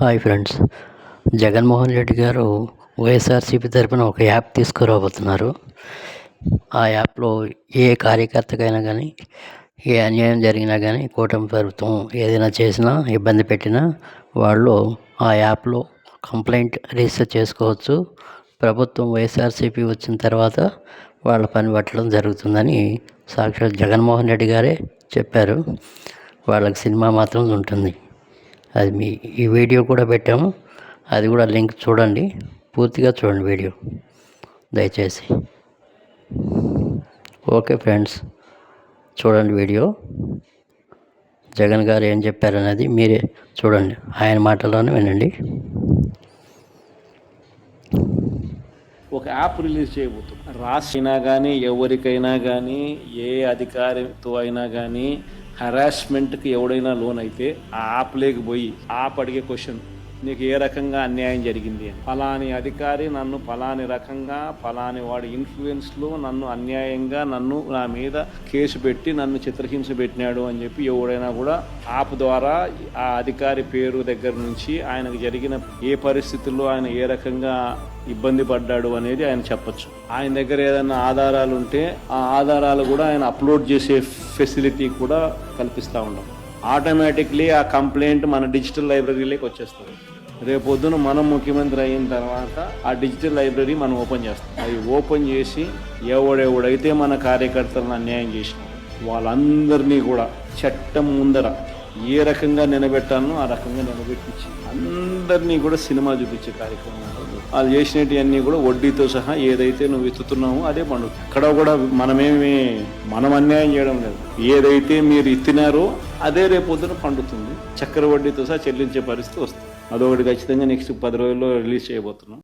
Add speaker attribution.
Speaker 1: Hi friends. Jaganmohan Reddy గారు వైఎస్ఆర్సీపీ తరపున ఒక యాప్ తీసుకురాబోతున్నారు. ఆ యాప్లో ఏ కార్యకర్తకైనా కానీ ఏ అన్యాయం జరిగినా కానీ కూటమి ప్రభుత్వం ఏదైనా చేసినా ఇబ్బంది పెట్టినా వాళ్ళు ఆ యాప్లో కంప్లైంట్ రిజిస్టర్ చేసుకోవచ్చు. ప్రభుత్వం వైఎస్ఆర్సీపీ వచ్చిన తర్వాత వాళ్ళ పని పట్టడం జరుగుతుందని సాక్షాత్ జగన్మోహన్ రెడ్డి గారే చెప్పారు. వాళ్ళకి సినిమా మాత్రం ఉంటుంది. అది ఈ వీడియో కూడా పెట్టాము. అది కూడా లింక్ చూడండి, పూర్తిగా చూడండి వీడియో దయచేసి. ఓకే ఫ్రెండ్స్, చూడండి వీడియో. జగన్ గారు ఏం చెప్పారనేది మీరే చూడండి, ఆయన మాటల్లోనే వినండి.
Speaker 2: ఒక యాప్ రిలీజ్ చేయబోతుంది. రాష్ట్రైనా కానీ ఎవరికైనా కానీ ఏ అధికారితో అయినా కానీ హరాస్మెంట్కి ఎవడైనా లోన్ అయితే ఆ యాప్ లేకపోయి యాప్ అడిగే క్వశ్చన్, నీకు ఏ రకంగా అన్యాయం జరిగింది అని. ఫలాని అధికారి నన్ను ఫలాని రకంగా ఫలాని వాడి ఇన్ఫ్లుయెన్స్లో నన్ను అన్యాయంగా నా మీద కేసు పెట్టి నన్ను చిత్రహింస పెట్టినాడు అని చెప్పి ఎవడైనా కూడా యాప్ ద్వారా ఆ అధికారి పేరు దగ్గర నుంచి ఆయనకు జరిగిన ఏ పరిస్థితుల్లో ఆయన ఏ రకంగా ఇబ్బంది పడ్డాడు అనేది ఆయన చెప్పచ్చు. ఆయన దగ్గర ఏదైనా ఆధారాలు ఉంటే ఆ ఆధారాలు కూడా ఆయన అప్లోడ్ చేసే ఫెసిలిటీ కూడా కల్పిస్తూ ఉన్నాం. ఆటోమేటిక్లీ ఆ కంప్లైంట్ మన డిజిటల్ లైబ్రరీలోకి వచ్చేస్తుంది. రేపొద్దున మనం ముఖ్యమంత్రి అయిన తర్వాత ఆ డిజిటల్ లైబ్రరీ మనం ఓపెన్ చేస్తాం. అది ఓపెన్ చేసి ఎవడెవడైతే మన కార్యకర్తలను అన్యాయం చేసినా వాళ్ళందరినీ కూడా చట్టం ముందర ఏ రకంగా నిలబెట్టానో ఆ రకంగా నిలబెట్టించి అందరినీ కూడా సినిమా చూపించే కార్యక్రమం. వాళ్ళు చేసినవన్నీ కూడా వడ్డీతో సహా ఏదైతే నువ్వు ఎత్తుతున్నావో అదే పండుగ. ఇక్కడ కూడా మనం అన్యాయం చేయడం లేదు. ఏదైతే మీరు ఎత్తినారో అదే రేపొద్దున పండుతుంది. చక్కెర వడ్డీతో సహా చెల్లించే పరిస్థితి వస్తుంది. అదొకటి ఖచ్చితంగా నెక్స్ట్ 10 రోజుల్లో రిలీజ్ చేయబోతున్నాం.